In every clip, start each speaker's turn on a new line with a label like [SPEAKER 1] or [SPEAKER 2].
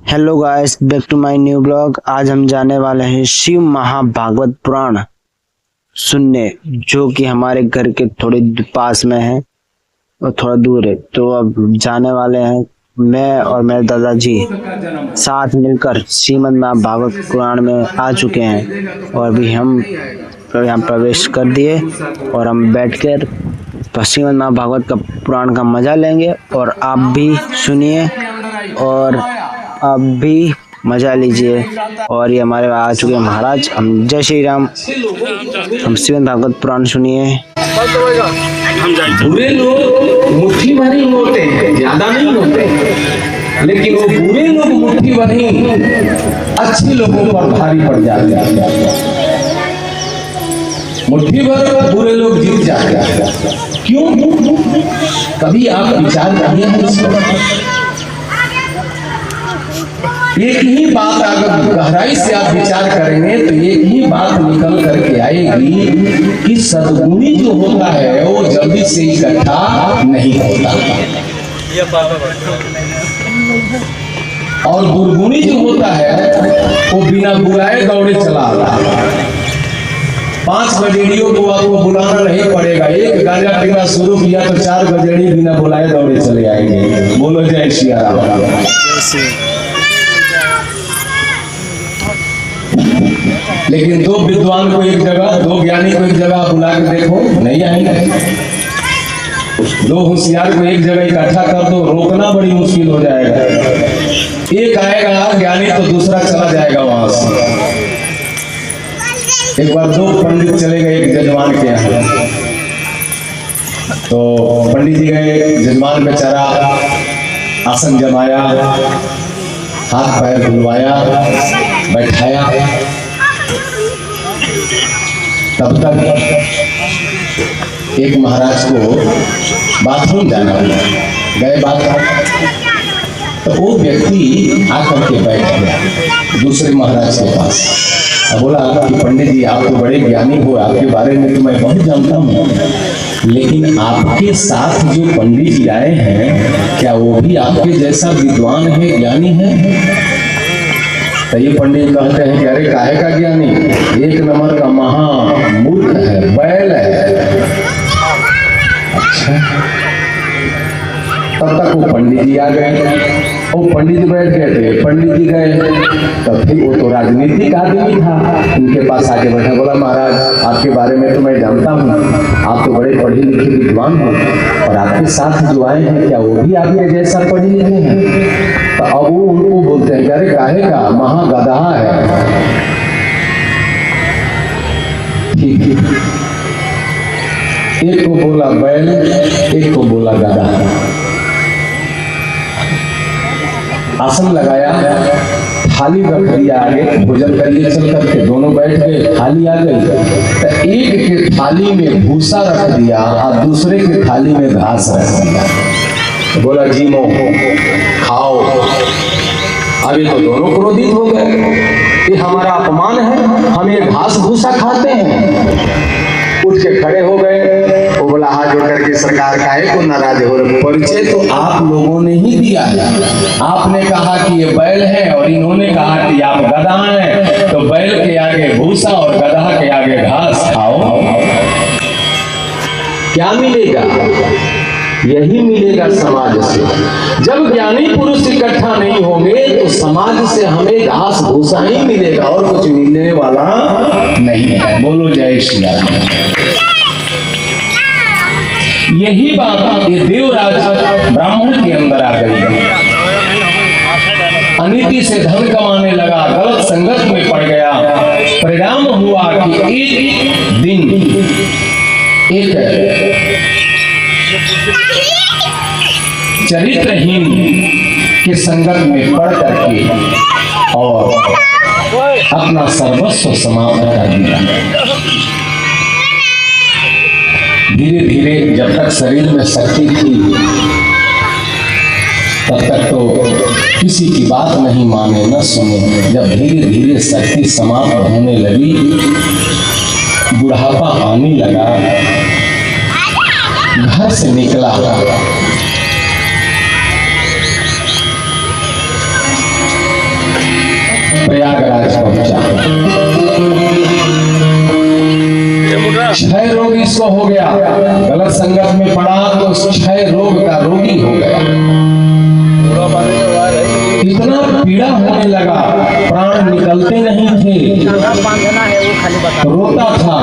[SPEAKER 1] Hello guys, back to my new blog. आज हम जाने वाले हैं शिव महाभागवत पुराण सुनने, जो कि हमारे घर के थोड़े पास में है और थोड़ा दूर है। तो अब जाने वाले हैं, मैं और मेरे दादाजी साथ मिलकर श्रीमद् महाभागवत पुराण में आ चुके हैं और अभी हम यहाँ प्रवेश कर दिए और हम बैठकर श्रीमद् महाभागवत का पुराण का मजा लेंगे और आप भी सुनिए और आप भी मजा लीजिए। और ये हमारे आ चुके हैं महाराज। हम जय श्री राम। हम श्रीमद् भागवत पुराण सुनिए।
[SPEAKER 2] बुरे लोग मुट्ठी भर ही होते हैं, ज्यादा नहीं होते, लेकिन वो बुरे लोग मुट्ठी भर ही अच्छे लोगों पर भारी पड़ जाते हैं। मुट्ठी भर बुरे लोग जीत जाते हैं। क्यों? कभी आप विचार किए हैं इस पर? एक ही बात अगर गहराई से आप विचार करेंगे तो एक ही बात निकल करके आएगी कि सद्गुणी जो होता है वो जल्दी से इकट्ठा नहीं होता और दुर्गुणी जो होता है वो बिना बुलाए दौड़े चला आता है। 5 गजेड़ियों को आपको बुलाना नहीं पड़ेगा। एक गांजा पीना शुरू किया तो 4 गजेड़ी बिना बुलाए दौड़े चले आएंगे। बोलो जय श्री राम। लेकिन 2 विद्वान को एक जगह, 2 ज्ञानी को एक जगह बुला के देखो, नहीं आएंगे। 2 होशियार को एक जगह इकट्ठा कर दो, रोकना बड़ी मुश्किल हो जाएगा। एक आएगा ज्ञानी तो दूसरा चला जाएगा वहां से। एक बार 2 पंडित चले गए एक जजमान के यहाँ। तो पंडित जी गए, जजमान बेचारा आसन जमाया, हाथ पैर धुलवाया, बैठाया। तब तक एक महाराज को बाथरूम जाना गए। बाथरूम तो वो व्यक्ति आकर के बैठ गया दूसरे महाराज के पास। अब बोला कि पंडित जी, आप तो बड़े ज्ञानी हो, आपके बारे में तो मैं बहुत जानता हूँ, लेकिन आपके साथ जो पंडित जी आए हैं, क्या वो भी आपके जैसा विद्वान है, ज्ञानी है? तो ये पंडित कहते हैं कि अरे काहे का ज्ञानी, 1 नंबर का महा मूर्ख है, बैल है। अच्छा, तब तक वो पंडित जी आ गए। वो पंडित बैठ गए थे, पंडित जी गए तो फिर वो तो राजनीतिक आदमी था, उनके पास आके बैठा। बोला महाराज, आपके बारे में तो मैं जानता हूँ, आप तो बड़े पढ़े लिखे विद्वान हो, और आपके साथ जो आए हैं क्या वो भी आपके जैसा पढ़े लिखे हैं? तो अब वो उनको बोलते हैं, अरे काहे का, महागधा है। ठीक है, एक को बोला बैल, एक को बोला गधा। आसन लगाया, थाली रख दिया आगे, भोजन करिए चल करके। दोनों बैठ गए, थाली आ गई तो एक के थाली में भूसा रख दिया और दूसरे के थाली में घास रख दिया। बोला जीमो, खाओ। अभी तो दोनों क्रोधित हो गए, ये हमारा अपमान है, हम ये घास भूसा खाते हैं। उठ के खड़े हो गए। वो बोला हाथ जोड़ करके, सरकार काहे को नाराज हो रहे? परिचय तो आप लोगों ने ही दिया है। आपने कहा कि ये बैल है और इन्होंने कहा कि आप गधा हैं, तो बैल के आगे भूसा और गधा के आगे घास खाओ। क्या मिलेगा? यही मिलेगा समाज से। जब ज्ञानी पुरुष इकट्ठा नहीं होंगे तो समाज से हमें घास भूसा ही मिलेगा और कुछ मिलने वाला नहीं है। बोलो जय श्री राम। यही बात ये देवराज ब्राह्मण के अंदर आ गई। अनीति से धन कमाने लगा, गलत संगत में पड़ गया। परिणाम हुआ कि एक दिन एक चरित्रहीन के संगत में पड़ करके और अपना सर्वस्व समाप्त कर दिया। धीरे धीरे जब तक शरीर में शक्ति थी तब तक तो किसी की बात नहीं माने, न सुने। जब धीरे धीरे शक्ति समाप्त होने लगी, बुढ़ापा आने लगा, घर से निकला, रोग इसको हो गया, गलत संगत में पड़ा तो क्षय रोग का रोगी हो गया। इतना पीड़ा होने लगा, प्राण निकलते नहीं थे, रोता था।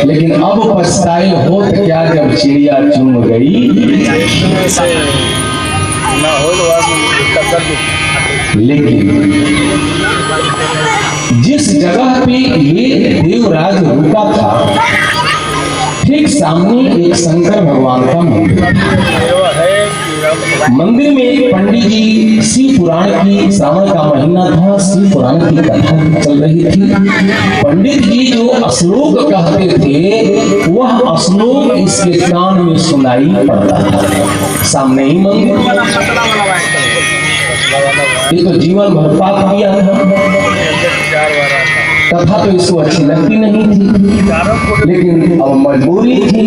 [SPEAKER 2] लेकिन अब पछताए हो तो क्या, जब चिड़िया चुन गई। लेकिन जिस जगह पे ये देवराज रुका था, ठीक सामने एक शंकर भगवान का मंदिर में एक पंडित जी शिव पुराण की, श्रावण का महीना था, शिव पुराण की कथा चल रही थी। पंडित जी जो श्लोक कहते थे वह श्लोक इसके कान में सुनाई पड़ता था। सामने ही मंदिर, ये तो जीवन भर पाप किया कथा तो इसको अच्छी लगती नहीं थी, लेकिन अब मजबूरी थी,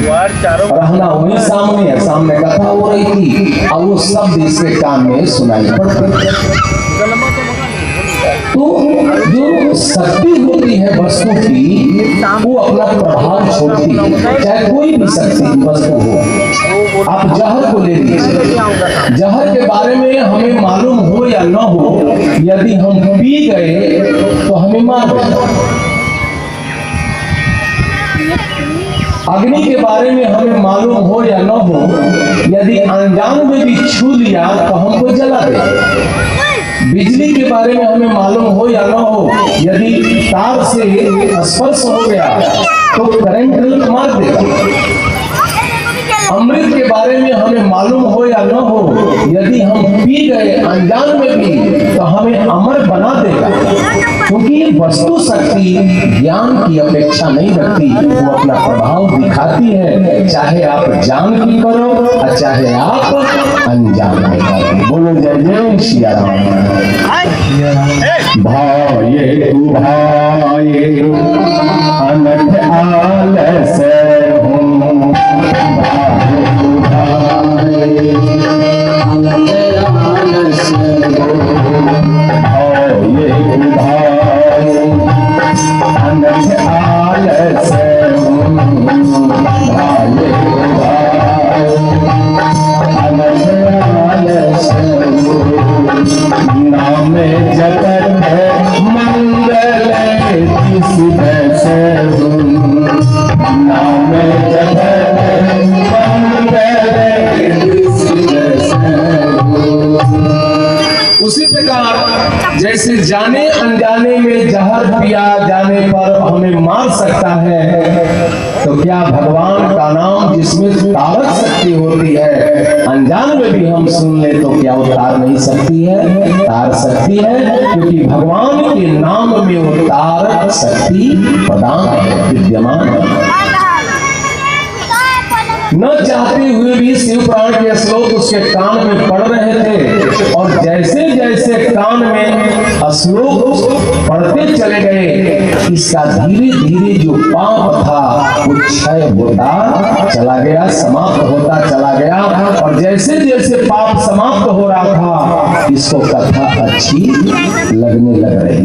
[SPEAKER 2] रहना वही सामने है, सामने कथा हो रही थी, अब वो शब्द इसके कान में सुनाई पड़ते। तो जो शक्ति होती है वस्तु की, वो अपना प्रभाव छोड़ती है, चाहे कोई भी शक्ति वस्तु हो। आप जहर को ले लीजिए, जहर के बारे में हमें मालूम हो या न हो, यदि हम पी गए तो हमें मार देगा। अग्नि के बारे में हमें मालूम हो या न हो, यदि अनजान में भी छू लिया तो हमको जला देगा। बिजली के बारे में हमें मालूम हो या न हो, यदि तार से स्पर्श हो गया तो करंट मार देगा। अमृत के बारे में हमें मालूम हो या न हो, यदि हम पी गए अनजान में भी तो हमें अमर बना देगा। क्योंकि वस्तु शक्ति ज्ञान की अपेक्षा नहीं रखती, वो अपना प्रभाव दिखाती है, चाहे आप जान की करो और चाहे आप अनजान में करो। बोलो जय जय सिया राम। भाये तू भाये अनथ आलस हूँ, उसी प्रकार जैसे जाने अनजाने में जहर पिया जाने पर हमें मार सकता है, तो क्या भगवान का नाम जिसमें तारक शक्ति होती है, अनजान में भी हम सुन ले तो क्या वो तार नहीं सकती है? तार सकती है, क्योंकि भगवान के नाम में वो तारक शक्ति प्रदान है, विद्यमान है। न चाहते हुए भी शिव पुराण के श्लोक उसके कान में पड़ रहे थे, और जैसे जैसे कान में श्लोक पढ़ते चले गए, इसका धीरे धीरे जो पाप था वो क्षय होता चला गया, समाप्त होता चला गया। और जैसे जैसे पाप समाप्त हो रहा था, इसको कथा अच्छी लगने लग रही,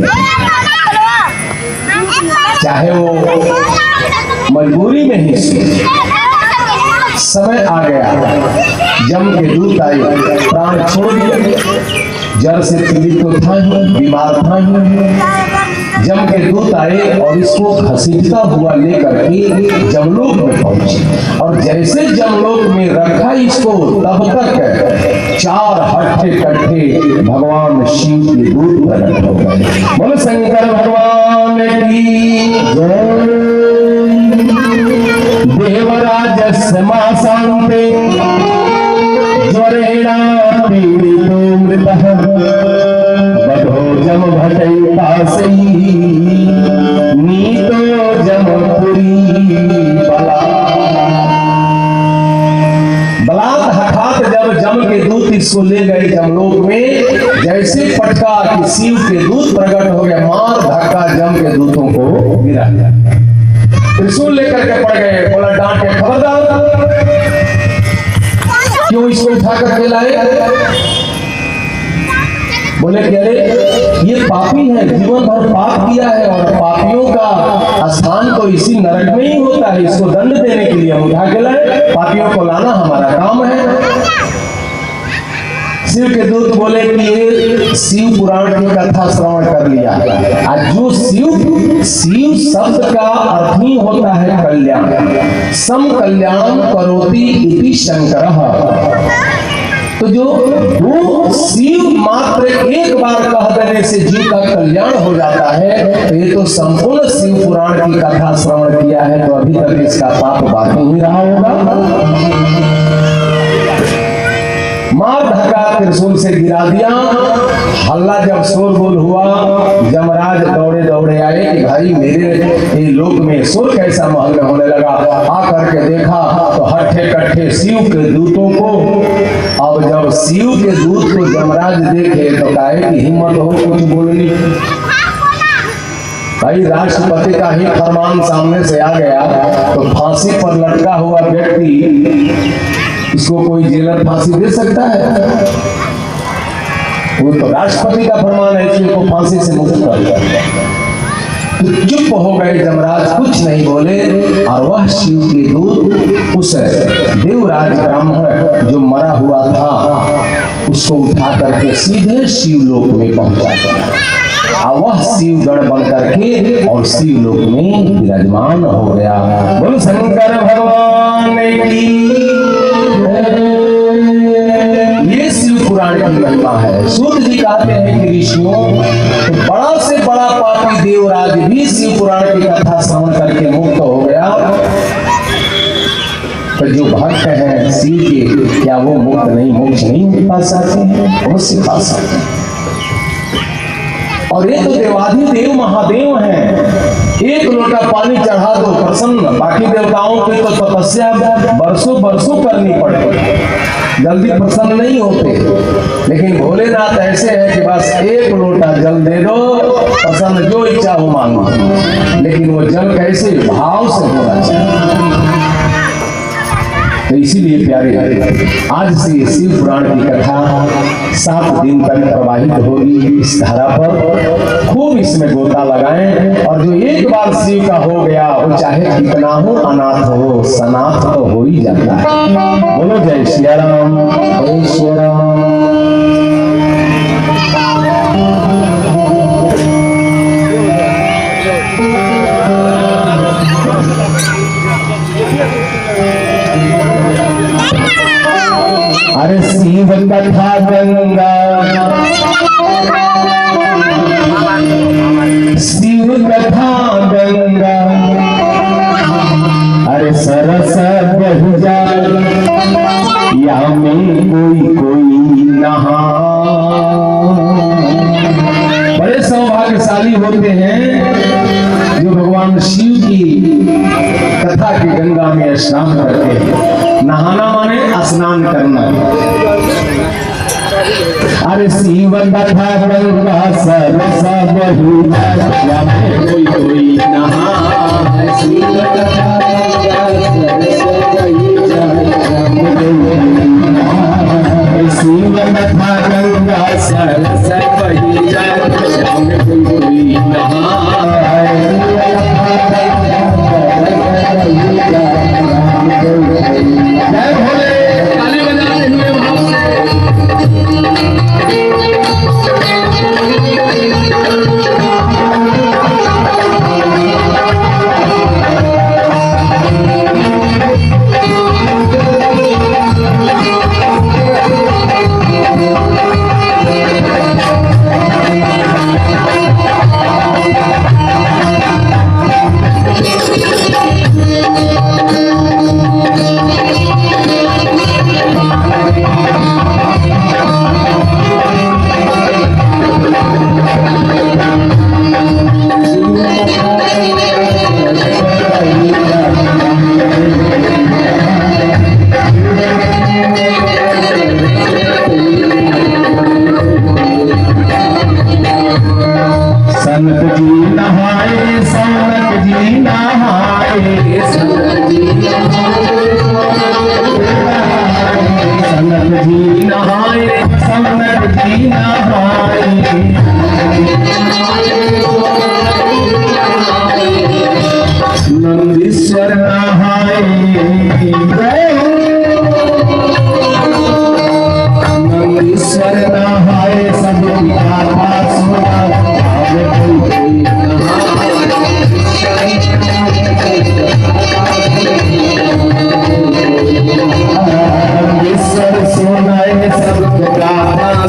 [SPEAKER 2] चाहे वो मजबूरी में ही समय आ गया, जम के दूत आए, प्राण छोड़ दिए, जड़ से पीड़ित तो था ही, बीमार था ही। जम के दूत आए और इसको घसीटता हुआ लेकर के जमलोक में पहुंचे, और जैसे जमलोक में रखा इसको, तब तक चार हट्टे कट्टे भगवान शिव के दूत प्रकट हो गए। बोलो शंकर भगवान की जय। देवराज समासान्ते ज्वरेणा पीडितो मृतः, बधो जम भटैतासै नीतो जमपुरी बलात् हठात जब जम के दूत इसको ले गए जमलोक में, जैसे पटका कि शिव के दूत प्रकट हो गए, मार धक्का जम के दूतों को गिरा दिया, त्रिशूल लेकर के पड़ गए। बोला डांट के, खबरदार, क्यों इसको उठा करके लाए? बोले कि अरे ये पापी है, जीवन भर पाप किया है और पापियों का स्थान तो इसी नरक में ही होता है, इसको दंड देने के लिए हम उठा के लाए, पापियों को लाना हमारा काम है। शिव के दूत बोले कि ये शिव पुराण की कथा श्रवण कर लिया। आज जो शिव शब्द का अर्थ ही होता है कल्याण, सम कल्याण करोति इति शंकरः। तो जो शिव मात्र एक बार कह देने से जीव का कल्याण हो जाता है, तो ये तो संपूर्ण शिव पुराण की कथा श्रवण किया है, तो अभी तक इसका पाप बाकी ही रहा होगा। मार धक्का त्रिशूल से गिरा दिया। हल्ला जब शोरगुल हुआ, यमराज दौड़े दौड़े आए कि भाई मेरे लोक में शोर कैसा महल में होने लगा। आकर के देखा तो हट्ठे कट्ठे शिव के दूतों को। अब जब शिव के दूत को यमराज देखे तो काहे की हिम्मत हो कुछ बोलनी। भाई राष्ट्रपति का ही फरमान सामने से आ गया तो फांसी पर लटका हुआ व्यक्ति, इसको कोई जेलर फांसी दे सकता है? वो तो राष्ट्रपति का फरमान है, इसको फांसी से मुक्त कर दिया। तो चुप हो गए यमराज, कुछ नहीं बोले। और वह शिव के दूत उस देवराज ब्राह्मण जो मरा हुआ था उसको उठा करके सीधे शिवलोक में पहुंचा दिया। और वह शिवगण बन करके और शिवलोक में विराजमान हो गया। बोलो शंकर भगवान की। ये शिव पुराण की महिमा है। सूत जी कहते हैं कि ऋषियों, तो बड़ा से बड़ा पापी देवराज भी शिव पुराण की कथा श्रवण करके मुक्त हो गया। तो जो भक्त हैं शिव के, क्या वो मुक्त नहीं, मोक्ष नहीं पा सकते हैं? अवश्य पा सकते हैं। और ये तो देवाधिदेव महादेव हैं। एक लोटा पानी चढ़ा दो प्रसन्न। बाकी देवताओं की तो तपस्या बरसों बरसों करनी पड़ेगी, जल्दी प्रसन्न नहीं होते। लेकिन भोलेनाथ ऐसे हैं कि बस एक लोटा जल दे दो, प्रसन्न जो इच्छा हो मांगो। लेकिन वो जल कैसे? भाव से होना चाहिए। तो इसीलिए प्यारे आज से शिव पुराण की कथा 7 दिन तक प्रवाहित होगी इस धारा पर। खूब इसमें गोता लगाएं। और जो एक बार शिव का हो गया, वो चाहे कितना हो, अनाथ हो, सनाथ तो हो ही जाता है। बोलो जय श्री राम, जय श्री राम। अरे शिव कथा गंगा, शिव कथा गंगा, अरे सरस बह जाए या में कोई कोई नहा। बड़े सौभाग्यशाली होते हैं जो भगवान शिव की कथा की गंगा में स्नान करते हैं। नहाना माने स्नान करना। अरे शिव कथा गंगा सरस बही या में कोई कोई नहा। शिव कथा गंगा सरस बही शिव कथा गंगा सरस बही या में कोई कोई नहा। जय भोले। ताली बजाते हुए भाव से।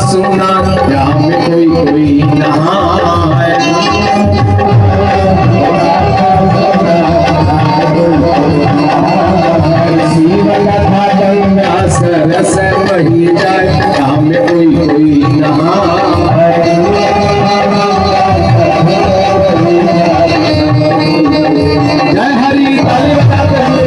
[SPEAKER 2] सुना यहाँ में कोई नहाए। रस वही जाए यहाँ में कोई नहाए। जय हरि ताली बजाते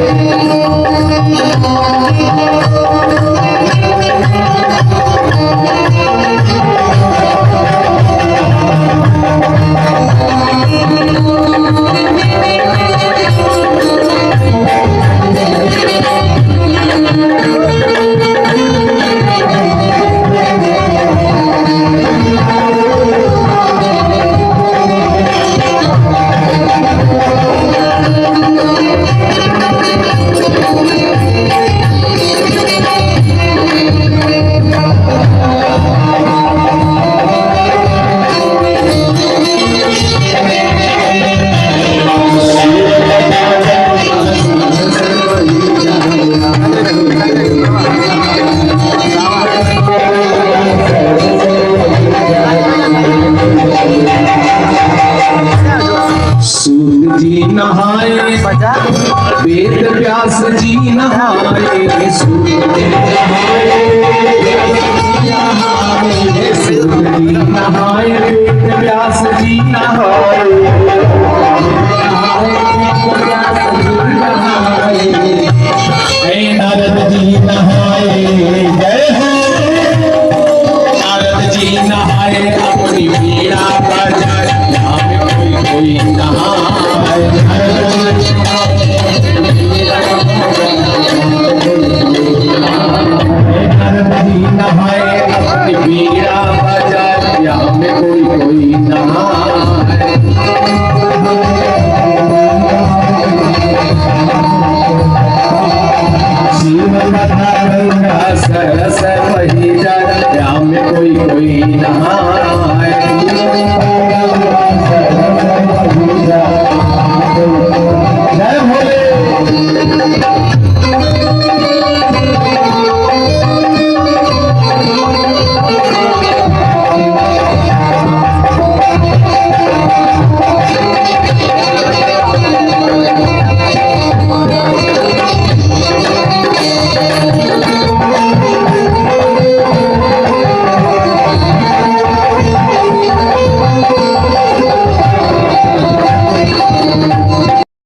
[SPEAKER 2] सूत जी नहाए, वेद व्यास जी नहाए, सूत जी नहाए, सूत जी नहाए, वेद व्यास जी नहाए, नारद जी नहाए, जय हो नारद जी नहाए, अपनी वीणा बजाए, यहाँ में कोई नहाए। नारद जी नहाए, अपनी वीणा बजाए, यहाँ में कोई